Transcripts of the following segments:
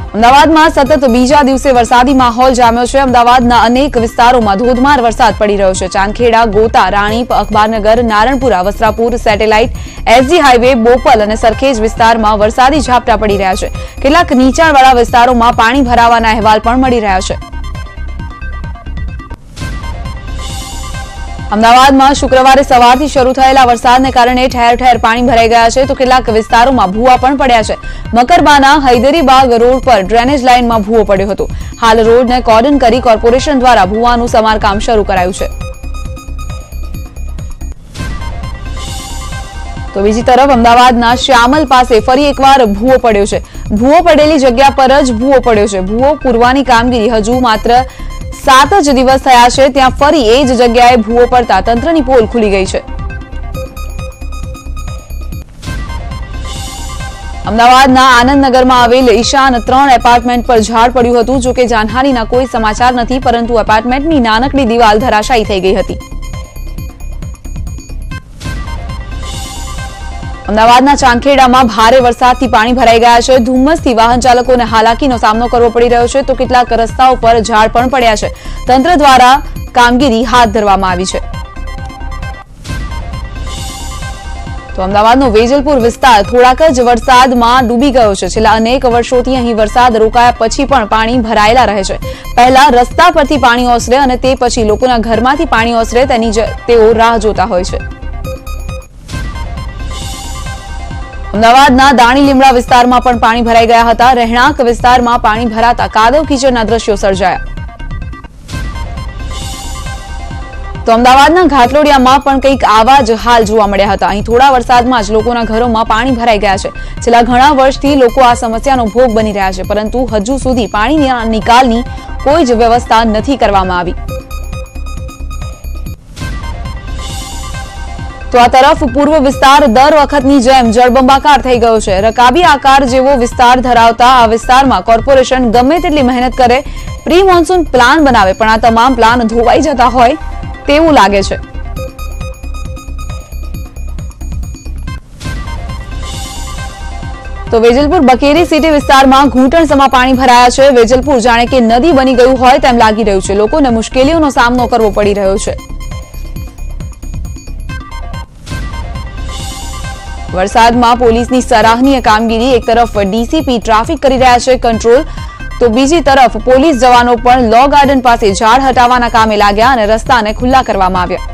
અમદાવાદમાં સતત બીજા દિવસે વરસાદી માહોલ જામ્યો છે। અમદાવાદના અનેક વિસ્તારોમાં ધોધમાર વરસાદ પડી રહ્યો છે। Chandkheda, Gota, Ranip, Akhbarnagar, Naranpura, Vastrapur, satellite, SG highway, Bopal અને સરખેજ વિસ્તારમાં વરસાદી ઝાપટા પડી રહ્યા છે। કેટલાક નીચાણવાળા વિસ્તારોમાં પાણી ભરાવાના અહેવાલ પણ મળી રહ્યા છે। અમદાવાદમાં શુક્રવારે સવારથી શરૂ થયેલા વરસાદને કારણે ઠેર ઠેર પાણી ભરાઈ ગયા છે તો કેટલાક વિસ્તારોમાં ભૂવા પણ પડ્યા છે। મકરબાના હૈદરીબાગ રોડ પર ડ્રેનેજ લાઇનમાં ભૂવો પડ્યો હતો। હાલ રોડને કોર્ડન કરી કોર્પોરેશન દ્વારા ભૂવાનું સમારકામ શરૂ કરાયું છે। તો બીજી તરફ અમદાવાદના શ્યામલ પાસે ફરી એકવાર ભૂવો પડ્યો છે। ભૂવો પડેલી જગ્યા પર જ ભૂવો પડ્યો છે। ભૂવો પૂરવાની કામગીરી હજુ માત્ર 7 જ દિવસ થયા છે ત્યાં ફરી એ જ જગ્યાએ ભૂવો પડતા તંત્રની પોલ ખુલી ગઈ છે। અમદાવાદના આનંદનગરમાં આવેલ ઈશાન 3 એપાર્ટમેન્ટ પર ઝાડ પડ્યું હતું। જો કે જાનહાનિના કોઈ સમાચાર નથી પરંતુ એપાર્ટમેન્ટની નાનકડી દિવાલ ધરાશાયી થઈ ગઈ હતી। અમદાવાદના ચાંદખેડામાં ભારે વરસાદથી પાણી ભરાઈ ગયા છે। ધુમ્મસથી વાહન ચાલકોને હાલાકીનો સામનો કરવો પડી રહ્યો છે તો કેટલાક રસ્તાઓ પર ઝાડ પણ પડ્યા છે। તંત્ર દ્વારા કામગીરી હાથ ધરવામાં આવી છે। તો અમદાવાદનો વેજલપુર વિસ્તાર થોડાક જ વરસાદમાં ડૂબી ગયો છે। છેલ્લા અનેક વર્ષોથી અહીં વરસાદ રોકાયા પછી પણ પાણી ભરાયેલા રહે છે। પહેલા રસ્તા પરથી પાણી ઓસરે અને તે પછી લોકોના ઘરમાંથી પાણી ઓસરે તેની તેઓ રાહ જોતા હોય છે। અમદાવાદના દાણી લીમડા વિસ્તારમાં પણ પાણી ભરાઈ ગયા હતા। રહેણાંક વિસ્તારમાં પાણી ભરાતા કાદવ કીચડના દ્રશ્યો સર્જાયા। તો અમદાવાદના ઘાટલોડિયામાં પણ કંઈક આવા જ હાલ જોવા મળ્યા હતા। અહીં થોડા વરસાદમાં જ લોકોના ઘરોમાં પાણી ભરાઈ ગયા છે। છેલ્લા ઘણા વર્ષથી લોકો આ સમસ્યાનો ભોગ બની રહ્યા છે પરંતુ હજુ સુધી પાણીના નિકાલની કોઈ જ વ્યવસ્થા નથી કરવામાં આવી। તો આ તરફ પૂર્વ વિસ્તાર દર વખતની જેમ જળબંબાકાર થઈ ગયો છે। રકાબી આકાર જેવો વિસ્તાર ધરાવતા આ વિસ્તારમાં કોર્પોરેશન ગમે તેટલી મહેનત કરે, પ્રી મોન્સૂન પ્લાન બનાવે પણ આ તમામ પ્લાન ધોવાઈ જતા હોય તેવું લાગે છે। તો વેજલપુર બકેરી સિટી વિસ્તારમાં ઘૂંટણસમાં પાણી ભરાયા છે। વેજલપુર જાણે કે નદી બની ગયું હોય તેમ લાગી રહ્યું છે। લોકોને મુશ્કેલીઓનો સામનો કરવો પડી રહ્યો છે। વરસાદમાં પોલીસની સરાહનીય કામગીરી। એક તરફ ડીસીપી ટ્રાફિક કરી રહ્યા છે કંટ્રોલ તો બીજી તરફ પોલીસ જવાનો પણ લો ગાર્ડન પાસે ઝાડ હટાવવાના કામે લાગ્યા અને રસ્તાને ખુલ્લા કરવામાં આવ્યા।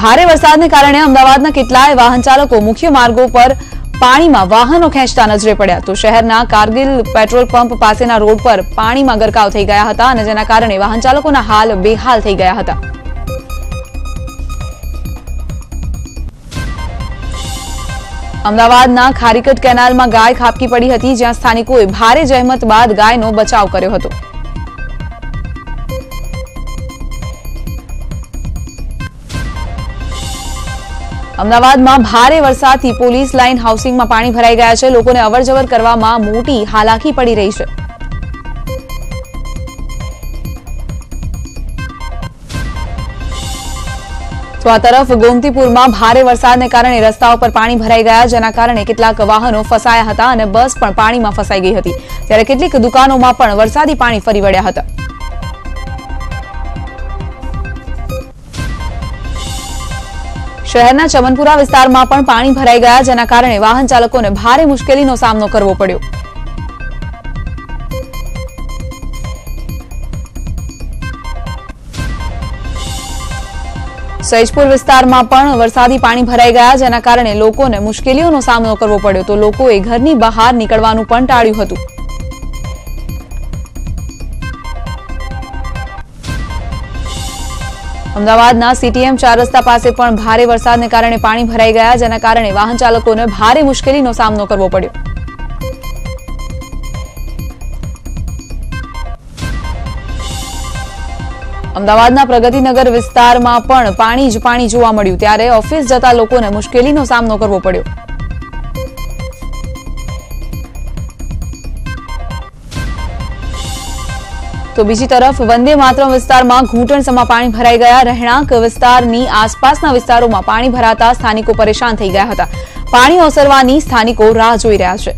ભારે વરસાદને કારણે અમદાવાદના કેટલાય વાહન ચાલકો મુખ્ય માર્ગો પર પાણીમાં વાહનો ખેંચતા નજરે પડ્યા। તો શહેરના કારગિલ પેટ્રોલ પંપ પાસેના રોડ પર પાણીમાં ગરકાવ થઈ ગયા હતા અને જેના કારણે વાહન ચાલકોના હાલ બેહાલ થઈ ગયા હતા। અમદાવાદના ખારીકટ કેનાલમાં ગાય ખાબકી પડી હતી જ્યાં સ્થાનિકોએ ભારે જહેમત બાદ ગાયનો બચાવ કર્યો હતો। અમદાવાદમાં ભારે વરસાદથી પોલીસ લાઇન હાઉસિંગમાં પાણી ભરાઈ ગયા છે। લોકોને અવરજવર કરવામાં મોટી હાલાકી પડી રહી છે। તો આ તરફ ગોમતીપુરમાં ભારે વરસાદને કારણે રસ્તાઓ પર પાણી ભરાઈ ગયા જેના કારણે કેટલાક વાહનો ફસાયા હતા અને બસ પણ પાણીમાં ફસાઈ ગઈ હતી ત્યારે કેટલીક દુકાનોમાં પણ વરસાદી પાણી ફરી વળ્યા હતા। શહેરના ચમનપુરા વિસ્તારમાં પણ પાણી ભરાઈ ગયા જેના કારણે વાહન ચાલકોને ભારે મુશ્કેલીનો સામનો કરવો પડ્યો। સૈજપુર વિસ્તારમાં પણ વરસાદી પાણી ભરાઈ ગયા જેના કારણે લોકોને મુશ્કેલીઓનો સામનો કરવો પડ્યો તો લોકોએ ઘરની બહાર નીકળવાનું પણ ટાળ્યું હતું। અમદાવાદના સીટીએમ 4 રસ્તા પાસે પણ ભારે વરસાદને કારણે પાણી ભરાઈ ગયા જેના કારણે વાહન ચાલકોને ભારે મુશ્કેલીનો સામનો કરવો પડ્યો। અમદાવાદના પ્રગતિનગર વિસ્તારમાં પણ પાણી જ પાણી જોવા મળ્યું ત્યારે ઓફિસ જતા લોકોને મુશ્કેલીનો સામનો કરવો પડ્યો। તો બીજી તરફ વંદે માતરમ વિસ્તારમાં ઘૂંટણસમાં પાણી ભરાઈ ગયા। રહેણાંક વિસ્તારની આસપાસના વિસ્તારોમાં પાણી ભરાતા સ્થાનિકો પરેશાન થઈ ગયા હતા। પાણી ઓસરવાની સ્થાનિકો રાહ જોઈ રહ્યા છે.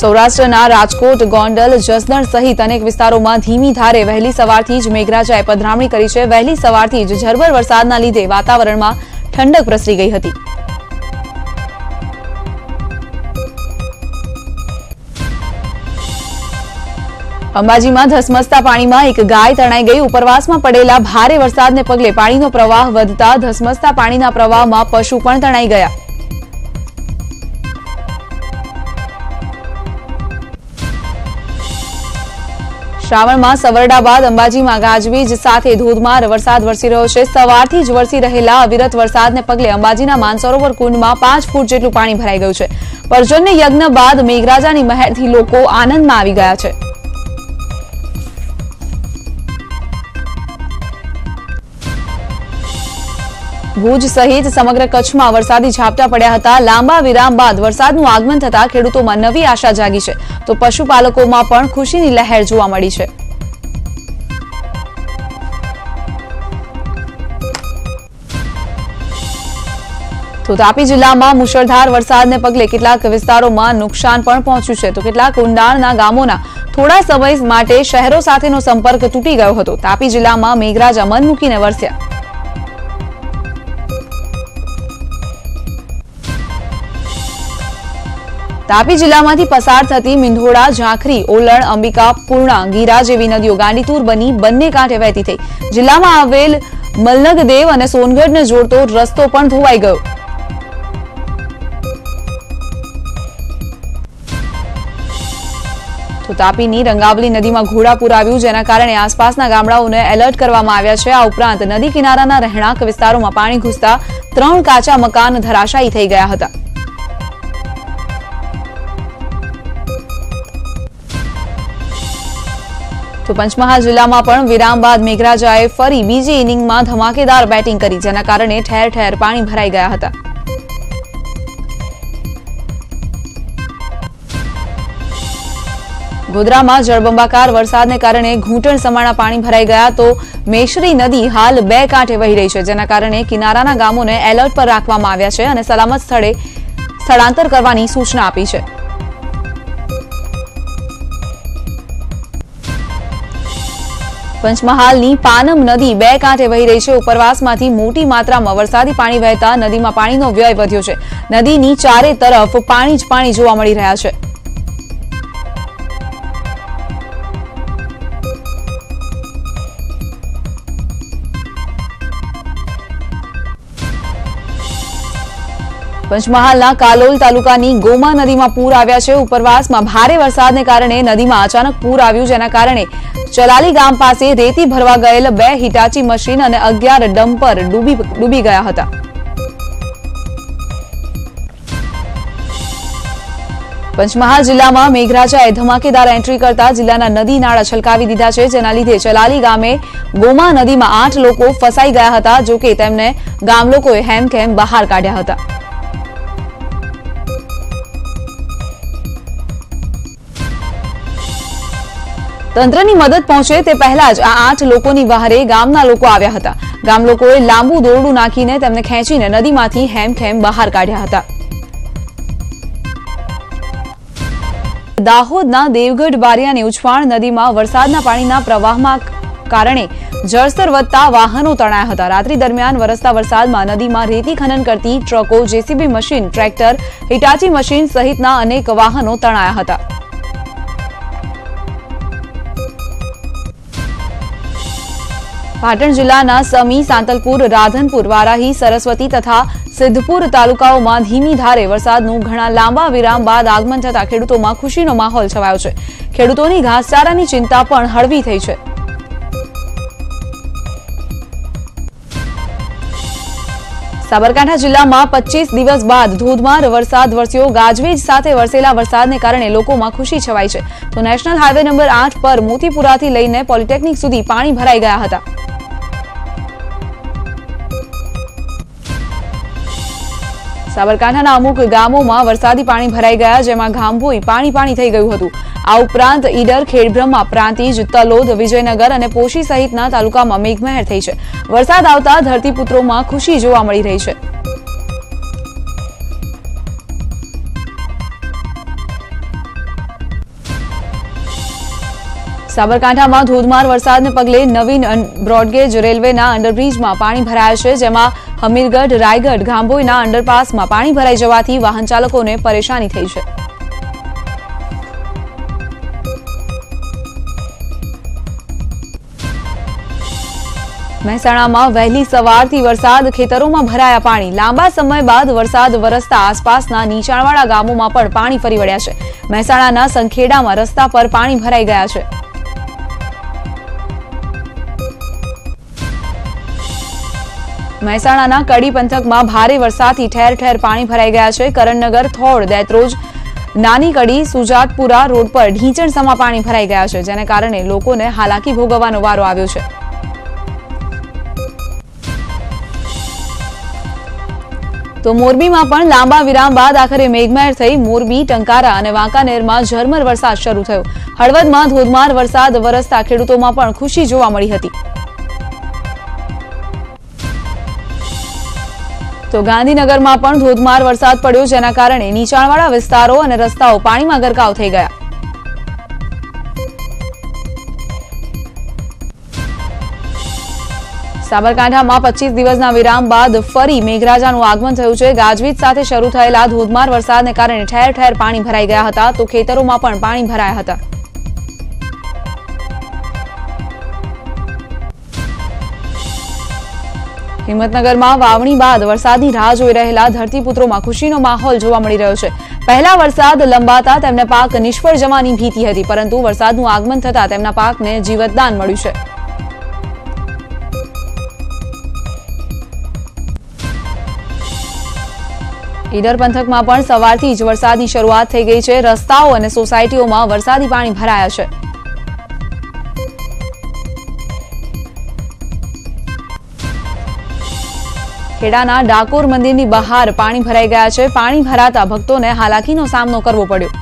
સૌરાષ્ટ્રના રાજકોટ, ગોંડલ, જસદણ સહિત અનેક વિસ્તારોમાં ધીમી ધારે વહેલી સવારથી જ મેઘરાજાએ પધરામણી કરી છે. વહેલી સવારથી જ ઝરમર વરસાદના લીધે વાતાવરણમાં ઠંડક પ્રસરી ગઈ હતી. અંબાજીમાં ધસમસતા પાણીમાં એક ગાય તણાઈ ગઈ. ઉપરવાસમાં પડેલા ભારે વરસાદને પગલે પાણીનો પ્રવાહ વધતા ધસમસતા પાણીના પ્રવાહમાં પશુ પણ તણાઈ ગયા. શ્રાવણમાં સવરડા બાદ અંબાજીમાં ગાજવીજ સાથે ધોધમાર વરસાદ વરસી રહ્યો છે. સવારથી જ વરસી રહેલા અવિરત વરસાદને પગલે અંબાજીના માનસરોવર કુંડમાં 5 ફૂટ જેટલું પાણી ભરાઈ ગયું છે. પર્જન્ય યજ્ઞ બાદ મેઘરાજાની મહેરથી લોકો આનંદમાં આવી ગયા છે. ભુજ સહિત સમગ્ર કચ્છમાં વરસાદી ઝાપટા પડ્યા હતા. લાંબા વિરામ બાદ વરસાદનું આગમન થતા ખેડૂતોમાં નવી આશા જાગી છે, તો પશુપાલકોમાં પણ ખુશીની લહેર જોવા મળી છે. તો તાપી જિલ્લામાં મુશળધાર વરસાદને પગલે કેટલાક વિસ્તારોમાં નુકસાન પણ પહોંચ્યું છે, તો કેટલાક ઊંડાણના ગામોના થોડા સમય માટે શહેરો સાથેનો સંપર્ક તૂટી ગયો હતો. તાપી જિલ્લામાં મેઘરાજા મન મૂકીને વરસ્યા. તાપી જિલ્લામાંથી પસાર થતી મીંઢોળા, ઝાંખરી, ઓલણ, અંબિકા, પૂર્ણા, ગીરા જેવી નદીઓ ગાંડીતુર બની બંને કાંઠે વહેતી થઈ. જિલ્લામાં આવેલ મલનગદેવ અને સોનગઢને જોડતો રસ્તો પણ ધોવાઈ ગયો. તો તાપીની રંગાવલી નદીમાં ઘોડાપૂર આવ્યું, જેના કારણે આસપાસના ગામડાઓને એલર્ટ કરવામાં આવ્યા છે. આ ઉપરાંત નદી કિનારાના રહેણાંક વિસ્તારોમાં પાણી ઘૂસતા 3 કાચા મકાન ધરાશાયી થઈ ગયા હતા. તો પંચમહાલ જિલ્લામાં પણ વિરામ બાદ મેઘરાજાએ ફરી બીજી ઇનિંગમાં ધમાકેદાર બેટિંગ કરી, જેના કારણે ઠેર ઠેર પાણી ભરાઈ ગયા હતા. ગોધરામાં જળબંબાકાર વરસાદને કારણે ઘૂંટણ સમાણા પાણી ભરાઈ ગયા, તો મેશરી નદી હાલ 2 કાંઠે વહી રહી છે, જેના કારણે કિનારાના ગામોને એલર્ટ પર રાખવામાં આવ્યા છે અને સલામત સ્થળે સ્થળાંતર કરવાની સૂચના આપી છે. પંચમહાલની પાનમ નદી 2 કાંઠે વહી રહી છે. ઉપરવાસમાંથી મોટી માત્રામાં વરસાદી પાણી વહેતા નદીમાં પાણીનો વ્યય વધ્યો છે. નદીની ચારે તરફ પાણી જ પાણી જોવા મળી રહ્યા છે. પંચમહાલના કાલોલ તાલુકાની ગોમા નદીમાં પૂર આવ્યા છે. ઉપરવાસમાં ભારે વરસાદને કારણે નદીમાં અચાનક પૂર આવ્યું, જેના કારણે ચલાલી ગામ પાસે રેતી ભરવા ગયેલ 2 હિટાચી મશીન અને 11 ડમ્પર ડૂબી ગયા હતા. પંચમહાલ જિલ્લામાં મેઘરાજાએ ધમાકેદાર એન્ટ્રી કરતા જિલ્લાના નદી નાળા છલકાવી દીધા છે, જેના લીધે ચલાલી ગામે ગોમા નદીમાં 8 લોકો ફસાઈ ગયા હતા. જોકે તેમને ગામ લોકોએ હેમખેમ બહાર કાઢ્યા હતા. તંત્રની મદદ પહોંચે તે પહેલા જ આ 8 લોકોની વહારે ગામના લોકો આવ્યા હતા. ગામ લોકોએ લાંબુ દોરડું નાખીને તેમને ખેંચીને નદીમાંથી હેમખેમ બહાર કાઢ્યા હતા. દાહોદના દેવગઢ બારિયાની ઉછવાણ નદીમાં વરસાદના પાણીના પ્રવાહમાં કારણે જળસ્તર વધતા વાહનો તણાયા હતા. રાત્રિ દરમિયાન વરસતા વરસાદમાં નદીમાં રેતી ખનન કરતી ટ્રકો, JCB machine, tractor, Hitachi machine સહિતના અનેક વાહનો તણાયા હતા. પાટણ જિલ્લાના સમી, સાંતલપુર, રાધનપુર, વારાહી, સરસ્વતી તથા સિદ્ધપુર તાલુકાઓમાં ધીમી ધારે વરસાદનું ઘણા લાંબા વિરામ બાદ આગમન થતા ખેડૂતોમાં ખુશીનો માહોલ છવાયો છે. ખેડૂતોની ઘાસચારાની ચિંતા પણ હળવી થઈ છે. સાબરકાંઠા જિલ્લામાં 25 દિવસ બાદ ધોધમાર વરસાદ વરસ્યો. ગાજવીજ સાથે વરસેલા વરસાદને કારણે લોકોમાં ખુશી છવાઈ છે. તો નેશનલ હાઈવે નંબર 8 પર મોતીપુરાથી લઈને પોલિટેકનિક સુધી પાણી ભરાઈ ગયા હતા. સાબરકાંઠાના અમુક ગામોમાં વરસાદી પાણી ભરાઈ ગયા, જેમાં ગામભોઈ પાણી થઈ ગયું હતું. આ ઉપરાંત ઈડર, ખેડબ્રહ્મા, પ્રાંતિજ, તલોદ, વિજયનગર અને પોશી સહિતના તાલુકામાં મેઘમહેર થઈ છે. વરસાદ આવતા ધરતીપુત્રોમાં ખુશી જોવા મળી રહી છે. સાબરકાંઠામાં ધોધમાર વરસાદને પગલે નવીન બ્રોડગેજ રેલવેના અંડરબ્રિજમાં પાણી ભરાયા છે, જેમાં હમીરગઢ, રાયગઢ, ગાંભોઈના અંડરપાસમાં પાણી ભરાઈ જવાથી વાહન ચાલકોને પરેશાની થઈ છે. મહેસાણામાં વહેલી સવારથી વરસાદ, ખેતરોમાં ભરાયા પાણી. લાંબા સમય બાદ વરસાદ વરસતા આસપાસના નીચાણવાળા ગામોમાં પણ પાણી ફરી વળ્યા છે. મહેસાણાના સંખેડામાં રસ્તા પર પાણી ભરાઈ ગયા છે. મહેસાણાના કડી પંથકમાં ભારે વરસાદથી ઠેર ઠેર પાણી ભરાઈ ગયા છે. કરણનગર, થોડ, દેત્રોજ, નાની કડી, સુજાતપુરા રોડ પર ઢીંચણસમા પાણી ભરાઈ ગયા છે, જેને કારણે લોકોને હાલાકી ભોગવવાનો વારો આવ્યો છે. તો મોરબીમાં પણ લાંબા વિરામ બાદ આખરે મેઘમહેર થઈ. મોરબી, ટંકારા અને વાંકાનેરમાં ઝરમર વરસાદ શરૂ થયો. હળવદમાં ધોધમાર વરસાદ વરસતા ખેડૂતોમાં પણ ખુશી જોવા મળી હતી. તો ગાંધીનગરમાં પણ ધોધમાર વરસાદ પડ્યો, જેના કારણે નીચાણવાળા વિસ્તારો અને રસ્તાઓ પાણીમાં ગરકાવ થઈ ગયા. સાબરકાંઠામાં 25 દિવસના વિરામ બાદ ફરી મેઘરાજાનું આગમન થયું છે. ગાજવીજ સાથે શરૂ થયેલા ધોધમાર વરસાદને કારણે ઠેર ઠેર પાણી ભરાઈ ગયા હતા, તો ખેતરોમાં પણ પાણી ભરાયા હતા. હિંમતનગરમાં વાવણી બાદ વરસાદની રાહ જોઈ રહેલા ધરતીપુત્રોમાં ખુશીનો માહોલ જોવા મળી રહ્યો છે. પહેલા વરસાદ લંબાતા તેમને પાક નિષ્ફળ જવાની ભીતિ હતી, પરંતુ વરસાદનું આગમન થતાં તેમના પાકને જીવતદાન મળ્યું છે. ઈડર પંથકમાં પણ સવારથી જ વરસાદની શરૂઆત થઈ ગઈ છે. રસ્તાઓ અને સોસાયટીઓમાં વરસાદી પાણી ભરાયા છે. ખેડાના ડાકોર મંદિરની બહાર પાણી ભરાઈ ગયા છે. પાણી ભરાતા ભક્તોને હાલાકીનો સામનો કરવો પડ્યો.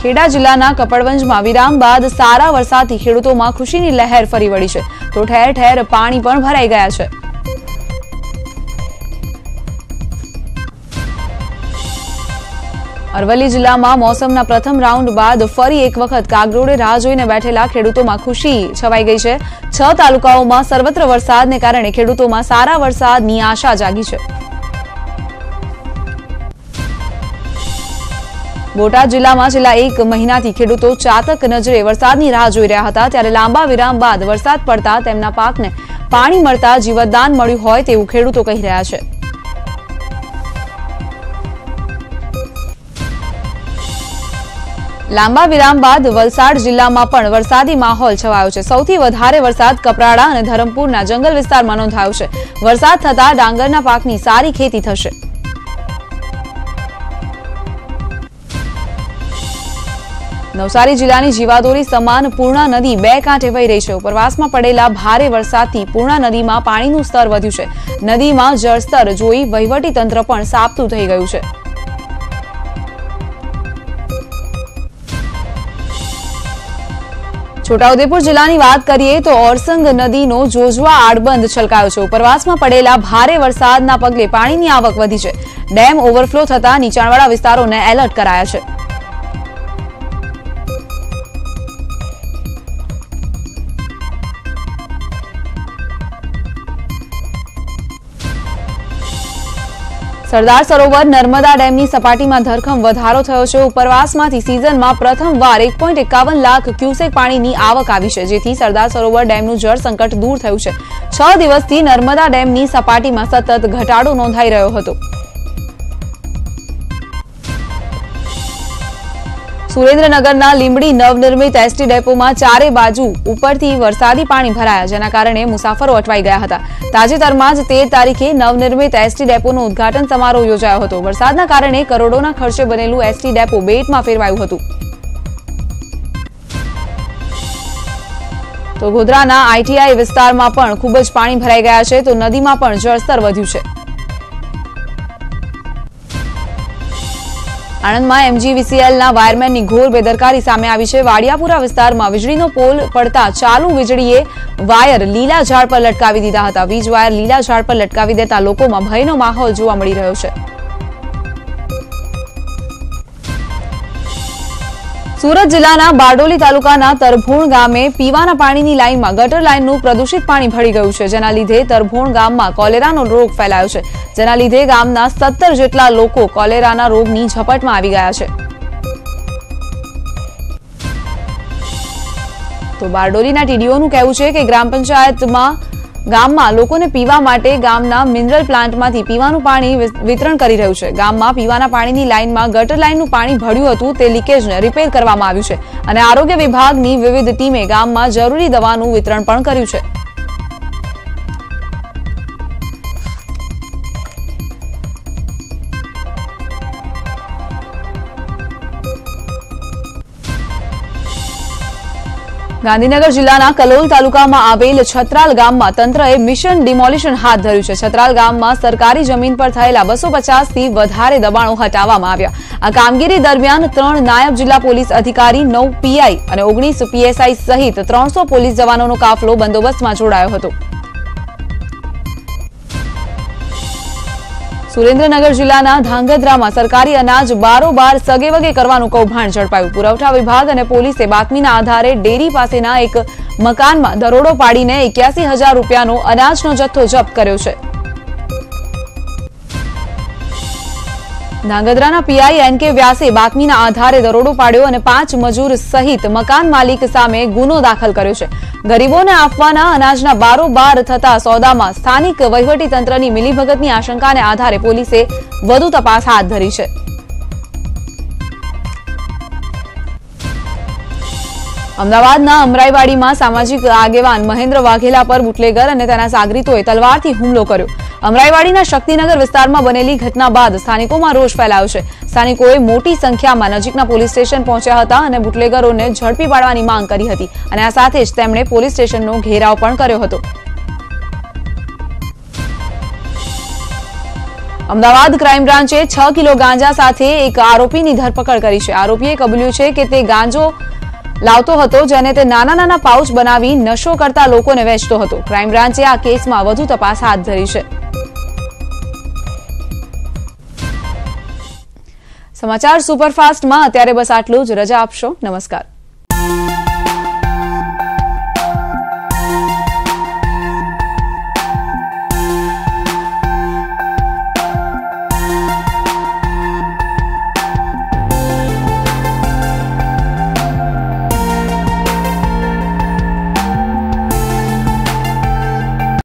ખેડા જિલ્લાના કપડવંજમાં વિરામ બાદ સારા વરસાદથી ખેડૂતોમાં ખુશીની લહેર ફરી વળી છે, તો ઠેર ઠેર પાણી પણ ભરાઈ ગયા છે. અરવલ્લી જિલ્લામાં મોસમના પ્રથમ રાઉન્ડ બાદ ફરી એક વખત કાગડોળે રાહ જોઈને બેઠેલા ખેડૂતોમાં ખુશી છવાઈ ગઈ છે. 6 તાલુકાઓમાં સર્વત્ર વરસાદને કારણે ખેડૂતોમાં સારા વરસાદની આશા જાગી છે. બોટાદ જિલ્લામાં છેલ્લા 1 મહિનાથી ખેડૂતો ચાતક નજરે વરસાદની રાહ જોઈ રહ્યા હતા, ત્યારે લાંબા વિરામ બાદ વરસાદ પડતા તેમના પાકને પાણી મળતા જીવતદાન મળ્યું હોય તેવું ખેડૂતો કહી રહ્યા છે. લાંબા વિરામ બાદ વલસાડ જિલ્લામાં પણ વરસાદી માહોલ છવાયો છે. સૌથી વધારે વરસાદ કપરાડા અને ધરમપુરના જંગલ વિસ્તારમાં નોંધાયો છે. વરસાદ થતા ડાંગરના પાકની સારી ખેતી થશે. નવસારી જિલ્લાની જીવાદોરી સમાન પૂર્ણા નદી 2 કાંઠે વહી રહી છે. ઉપરવાસમાં પડેલા ભારે વરસાદથી પૂર્ણા નદીમાં પાણીનું સ્તર વધ્યું છે. નદીમાં જળસ્તર જોઈ વહીવટી તંત્ર પણ સાબતું થઈ ગયું છે. છોટાઉદેપુર જિલ્લાની વાત કરીએ તો ઓરસંગ નદીનો જોજવા આડબંધ છલકાયો છે. ઉપરવાસમાં પડેલા ભારે વરસાદના પગલે પાણીની આવક વધી છે. ડેમ ઓવરફ્લો થતા નીચાણવાળા વિસ્તારોને એલર્ટ કરાયા છે. સરદાર સરોવર નર્મદા ડેમની સપાટીમાં ધરખમ વધારો થયો છે. ઉપરવાસમાંથી સિઝનમાં પ્રથમવાર 1.51 લાખ ક્યુસેક પાણીની આવક આવી છે, જેથી સરદાર સરોવર ડેમનું જળ સંકટ દૂર થયું છે. 6 દિવસથી નર્મદા ડેમની સપાટીમાં સતત ઘટાડો નોંધાઈ રહ્યો હતો. સુરેન્દ્રનગરના લીંબડી નવનિર્મિત એસટી ડેપોમાં ચારે બાજુ ઉપરથી વરસાદી પાણી ભરાયા, જેના કારણે મુસાફરો અટવાઈ ગયા હતા. તાજેતરમાં જ 13 તારીખે નવનિર્મિત એસટી ડેપોનો ઉદ્ઘાટન સમારોહ યોજાયો હતો. વરસાદના કારણે કરોડોના ખર્ચે બનેલું એસટી ડેપો બેટમાં ફેરવાયું હતું. તો ગોધરાના આઈટીઆઈ વિસ્તારમાં પણ ખૂબ જ પાણી ભરાઈ ગયા છે, તો નદીમાં પણ જળસ્તર વધ્યું છે. આણંદમાં MGVCLના વાયરમેનની ઘોર બેદરકારી સામે આવી છે। વાડિયાપુરા વિસ્તારમાં વીજળીનો પોલ પડતા ચાલુ વીજળીએ વાયર લીલા ઝાડ પર લટકાવી દીધા હતા। વીજ વાયર લીલા ઝાડ પર લટકાવી દેતા લોકોમાં ભયનો માહોલ જોવા મળી રહ્યો છે। સુરત જિલ્લાના બારડોલી તાલુકાના તરભોણ ગામે પીવાના પાણીની લાઇનમાં ગટર લાઇનનું પ્રદૂષિત પાણી ભળી ગયું છે, જેના લીધે તરભોણ ગામમાં કોલેરાનો રોગ ફેલાયો છે, જેના લીધે ગામના 17 જેટલા લોકો કોલેરાના રોગની ઝપટમાં આવી ગયા છે। તો બારડોલીના ટીડીઓનું કહેવું છે કે ગ્રામ પંચાયતમાં ગામમાં લોકોને પીવા માટે ગામના મિનરલ પ્લાન્ટમાંથી પીવાનું પાણી વિતરણ કરી રહ્યું છે। ગામમાં પીવાના પાણીની લાઇનમાં ગટર લાઇનનું પાણી ભળ્યું હતું, તે લીકેજને રિપેર કરવામાં આવ્યું છે અને આરોગ્ય વિભાગની વિવિધ ટીમે ગામમાં જરૂરી દવાનું વિતરણ પણ કર્યું છે। ગાંધીનગર જિલ્લાના કલોલ તાલુકામાં આવેલ છત્રાલ ગામમાં તંત્રએ મિશન ડિમોલિશન હાથ ધર્યું છે। છત્રાલ ગામમાં સરકારી જમીન પર થયેલા 250 થી વધારે દબાણો હટાવવામાં આવ્યા। આ કામગીરી દરમિયાન 3 નાયબ જિલ્લા પોલીસ અધિકારી, 9 પીઆઈ અને 19 પીએસઆઈ સહિત 300 પોલીસ જવાનોનો કાફલો બંદોબસ્તમાં જોડાયો હતો। સુરેન્દ્રનગર જિલ્લાના ધાંગધ્રામાં સરકારી અનાજ બારોબાર સગેવગે કરવાનું કૌભાંડ ઝડપાયું। પુરવઠા વિભાગ અને પોલીસે બાતમીના આધારે ડેરી પાસેના એક મકાનમાં દરોડો પાડીને 81,000 રૂપિયાનો અનાજનો જથ્થો જપ્ત કર્યો છે। ધાંગધ્રાના પીઆઈ NK વ્યાસે બાતમીના આધારે દરોડો પાડ્યો અને 5 મજૂર સહિત મકાન માલિક સામે ગુનો દાખલ કર્યો છે। ગરીબોને આપવાના અનાજના બારોબાર થતા સોદામાં સ્થાનિક વહીવટીતંત્રની મિલીભગતની આશંકાને આધારે પોલીસે વધુ તપાસ હાથ ધરી છે। અમદાવાદના અમરાઈવાડીમાં સામાજિક આગેવાન મહેન્દ્ર વાઘેલા પર બુટલેગર અને તેના સાગરીતોએ તલવારથી હુમલો કર્યો। અમરાઈવાડીના શક્તિનગર વિસ્તારમાં બનેલી ઘટના બાદ સ્થાનિકોમાં રોષ ફેલાયો છે। સ્થાનિકોએ મોટી સંખ્યામાં નજીકના પોલીસ સ્ટેશન પહોંચ્યા હતા અને બુટલેગરોને ઝડપી પાડવાની માંગ કરી હતી અને આ સાથે જ તેમણે પોલીસ સ્ટેશનનો ઘેરાવ પણ કર્યો હતો। અમદાવાદ ક્રાઇમ બ્રાન્ચે 6 કિલો ગાંજા સાથે એક આરોપીની ધરપકડ કરી છે। આરોપીએ કબૂલ્યું છે કે તે ગાંજો લાવતો હતો, જેને તે નાના નાના પાઉચ બનાવી નશો કરતા લોકોને વેચતો હતો। ક્રાઇમ બ્રાન્ચે આ કેસમાં વધુ તપાસ હાથ ધરી છે। સમાચાર સુપરફાસ્ટમાં અત્યારે બસ આટલું જ। રજા આપશો। નમસ્કાર।